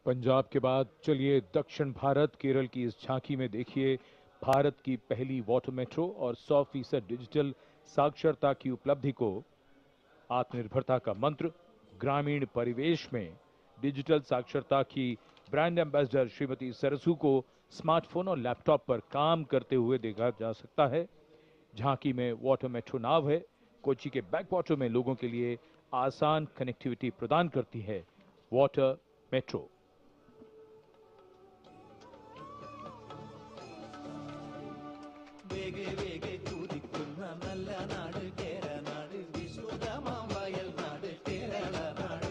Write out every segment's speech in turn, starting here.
पंजाब के बाद चलिए दक्षिण भारत केरल की इस झांकी में देखिए भारत की पहली वाटर मेट्रो और 100% डिजिटल साक्षरता की उपलब्धि को। आत्मनिर्भरता का मंत्र, ग्रामीण परिवेश में डिजिटल साक्षरता की ब्रांड एम्बेसडर श्रीमती सरसू को स्मार्टफोन और लैपटॉप पर काम करते हुए देखा जा सकता है। झांकी में वाटर मेट्रो नाव है, कोच्चि के बैक वाटर में लोगों के लिए आसान कनेक्टिविटी प्रदान करती है वाटर मेट्रो। വേഗേ വേഗേ കുതിക്കുന്ന നല്ല നാട് കേരനാട് വിശ്രുതമാം വയൽ നാട് കേരളനാട്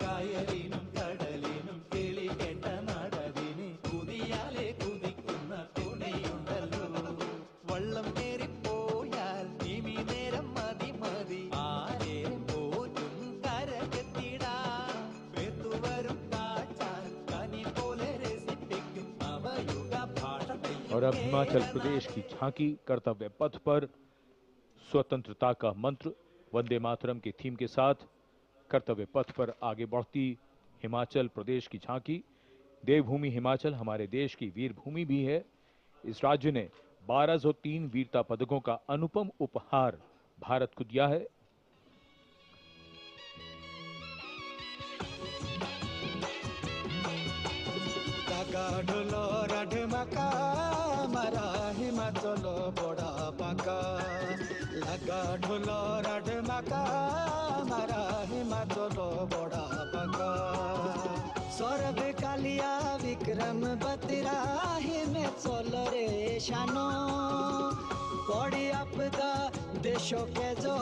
കായലിനും കടലിനും കിളി കേട്ട നാടതിന് കുതിയാലെ കുതിക്കുന്ന തുണിയുണ്ടല്ലോ വള്ളം കേറിപ്പോയാൽ ഇനി നേരം മതി മതി ആരെ പോറ്റും കരകെത്തിടാം പേത്തുവരും കാച്ചാൽ കനി പോലെ രസിപ്പിക്കും അവയുഗ ഭാഷ और अब हिमाचल प्रदेश की झांकी कर्तव्य पथ पर स्वतंत्रता का मंत्र वंदे मातरम के थीम के साथ कर्तव्य पथ पर आगे बढ़ती हिमाचल प्रदेश की झांकी। देवभूमि हिमाचल हमारे देश की वीर भूमि भी है। इस राज्य ने 1203 वीरता पदकों का अनुपम उपहार भारत को दिया है। ढोलो राढ मका मारा हिमाचल बड़ा पाका लगा ढोलो राढ मका मारा हिमाचल बड़ा पाका सौरभ कालिया विक्रम बत्रा हिमाचल रे शानो बड़ी आपदा देशों के जो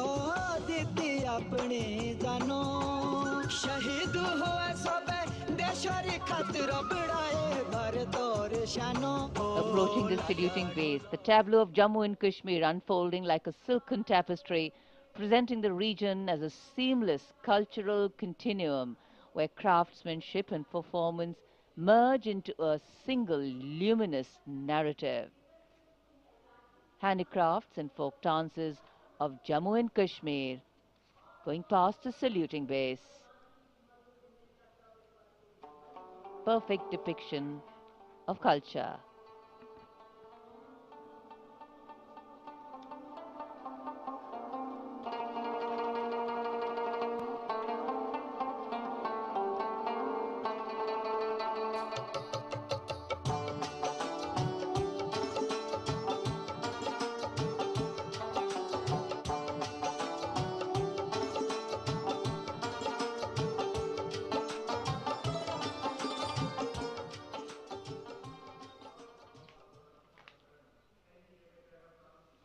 दीदी अपनी जानो शहीद हुआ सब देशरी खातिर बढ़ाए भारत और शानो। Approaching the saluting base, the tableau of Jammu and Kashmir unfolding like a silken tapestry, presenting the region as a seamless cultural continuum where craftsmanship and performance merge into a single luminous narrative. Handicrafts and folk dances of Jammu and Kashmir going past the saluting base. Perfect depiction of culture.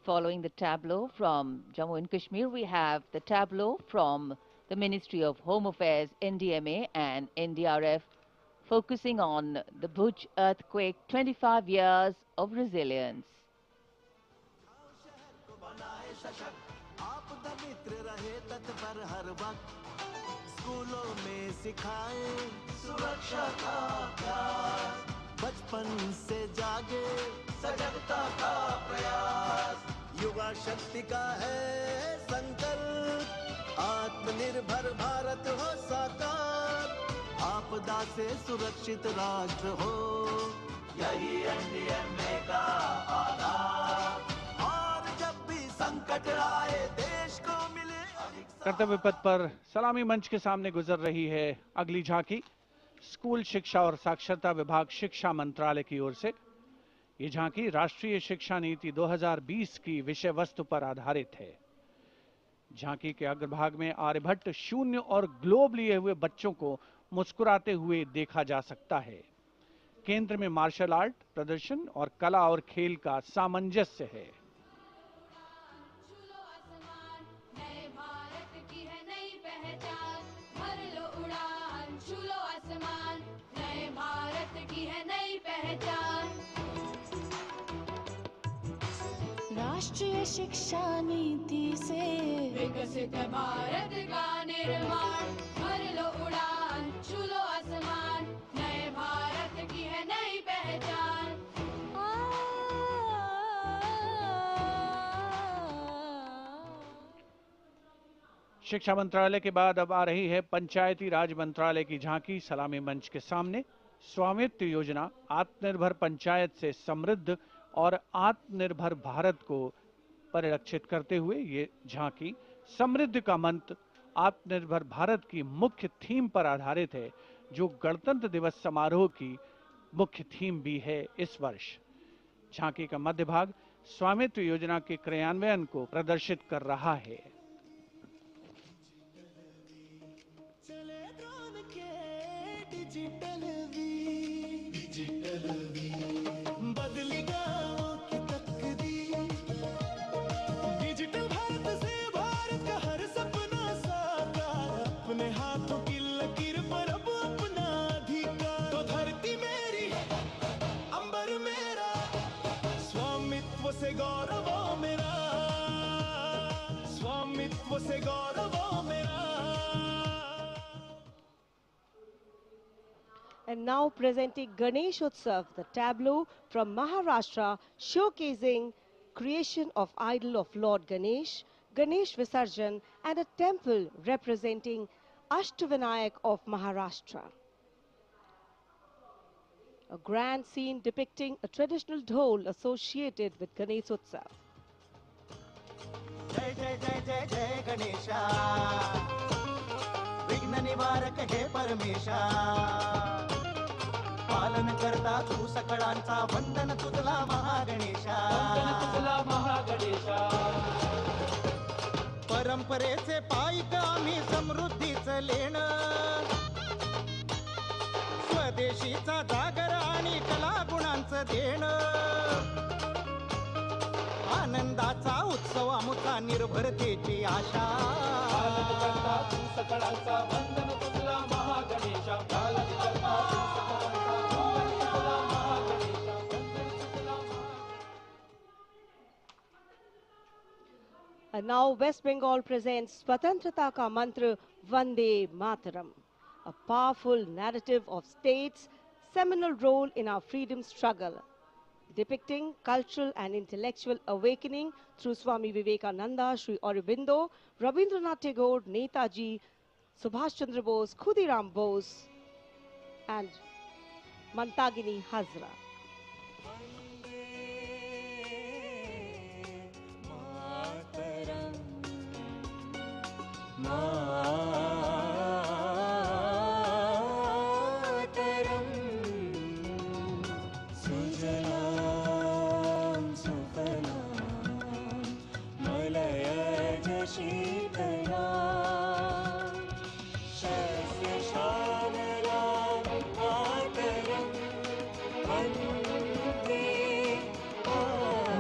Following the tableau from Jammu and Kashmir, we have the tableau from the Ministry of Home Affairs, NDMA and NDRF, focusing on the Bhuj earthquake, 25 years of resilience. स्कूलों में सिखाए सुरक्षा का बचपन से जागे सजगता का प्रयास युवा शक्ति का है संकल्प आत्मनिर्भर भारत हो साकार आपदा से सुरक्षित राष्ट्र हो यही एनडीएमए का आधार और जब भी संकट आए देश को मिले कर्तव्य पथ पर सलामी मंच के सामने गुजर रही है अगली झांकी। स्कूल शिक्षा और साक्षरता विभाग शिक्षा मंत्रालय की ओर से ये झांकी राष्ट्रीय शिक्षा नीति 2020 की विषय वस्तु पर आधारित है। झांकी के अग्रभाग में आर्यभट्ट शून्य और ग्लोब लिए हुए बच्चों को मुस्कुराते हुए देखा जा सकता है। केंद्र में मार्शल आर्ट प्रदर्शन और कला और खेल का सामंजस्य है। राष्ट्रीय शिक्षा नीति से विकसित भारत का निर्माण भर लो उड़ान छू लो आसमान नए भारत की है नई पहचान। शिक्षा मंत्रालय के बाद अब आ रही है पंचायती राज मंत्रालय की झांकी सलामी मंच के सामने। स्वामित्व योजना आत्मनिर्भर पंचायत से समृद्ध और आत्मनिर्भर भारत को परिलक्षित करते हुए ये झांकी समृद्ध का मंत्र आत्मनिर्भर भारत की मुख्य थीम पर आधारित है, जो गणतंत्र दिवस समारोह की मुख्य थीम भी है इस वर्ष। झांकी का मध्य भाग स्वामित्व योजना के क्रियान्वयन को प्रदर्शित कर रहा है। बदली गांवों की तकदीर, डिजिटल भारत से भारत का हर सपना साकार, अपने हाथों की लकीर पर अब अपना अधिकार। तो धरती मेरी, अंबर मेरा, स्वामित्व से गौरव मेरा, स्वामित्व से गौरव मेरा। And now presenting Ganesh Utsav, the tableau from Maharashtra showcasing creation of idol of Lord Ganesh, Ganesh Visarjan, and a temple representing Ashtavinayak of Maharashtra. A grand scene depicting a traditional dhol associated with Ganesh Utsav. जय जय जय जय जय गणेशा, विघ्न निवारक हे परमेशा, पालन करता तू सकळांचा, वंदन तुझला महागणेशा, परंपरेचे पायिक आम्ही समृद्धीचं लेणं, स्वदेशीचा जागर आणि कला गुणांचं देणं, आनंदाचा उत्सव आमचा निर्भरतेची आशा, And now West Bengal presents Swatantrata Ka Mantra Vande Mataram, a powerful narrative of state's seminal role in our freedom struggle, depicting cultural and intellectual awakening through Swami Vivekananda, Sri Aurobindo, Rabindranath Tagore, Netaji, Subhash Chandra Bose, Khudiram Bose, and Mantagini Hazra.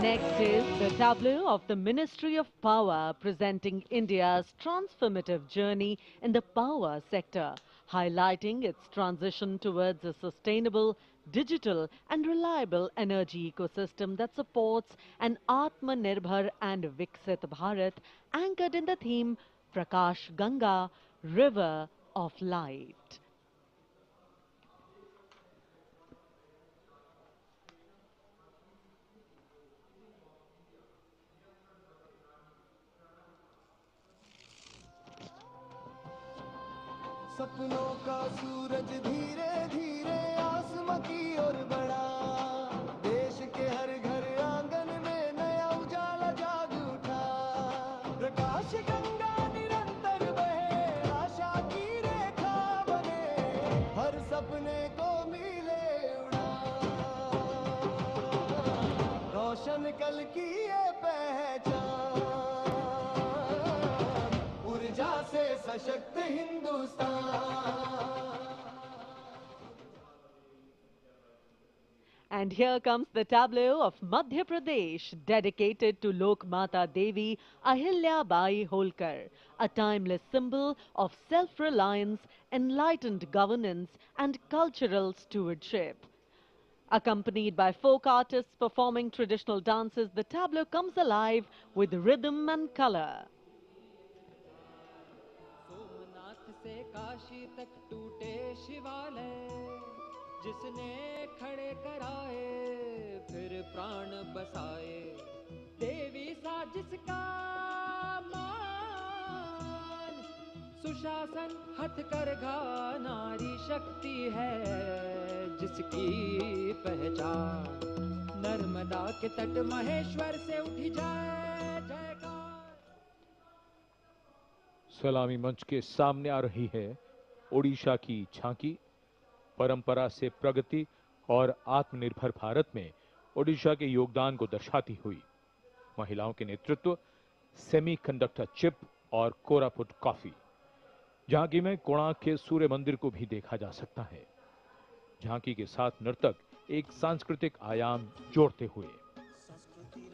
Next is the tableau of the Ministry of Power presenting India's transformative journey in the power sector, highlighting its transition towards a sustainable, digital and reliable energy ecosystem that supports an Atmanirbhar and Viksit Bharat anchored in the theme Prakash Ganga, River of Light. सपनों का सूरज धीरे धीरे आसमां की ओर बढ़ा, देश के हर घर आंगन में नया उजाला जाग उठा, प्रकाश गंगा निरंतर बहे, आशा की रेखा बने, हर सपने को मिले उड़ान, रोशन कल की ये पहचान, ऊर्जा से सशक्त Hindustan. And here comes the tableau of Madhya Pradesh, dedicated to Lok Mata Devi Ahilya Bai Holkar, a timeless symbol of self-reliance, enlightened governance and cultural stewardship. Accompanied by folk artists performing traditional dances, the tableau comes alive with rhythm and color. Somnath से काशी तक टूटे शिवालय, जिसने खड़े कराए फिर प्राण बसाए, देवी सा जिसका मान, सुशासन हथकरघा नारी शक्ति है जिसकी पहचान नर्मदा के तट महेश्वर से उठी जाए जयकार। सलामी मंच के सामने आ रही है ओडिशा की झांकी। परंपरा से प्रगति और आत्मनिर्भर भारत में ओडिशा के योगदान को दर्शाती हुई महिलाओं के नेतृत्व, सेमीकंडक्टर चिप और कोरापुट कॉफी। झांकी में कोणार्क के सूर्य मंदिर को भी देखा जा सकता है। झांकी के साथ नर्तक एक सांस्कृतिक आयाम जोड़ते हुए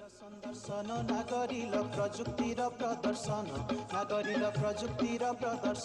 संदर्शन नागरिक प्रजुक्तिर प्रदर्शन नागरिक प्रजुक्तिर प्रदर्शन।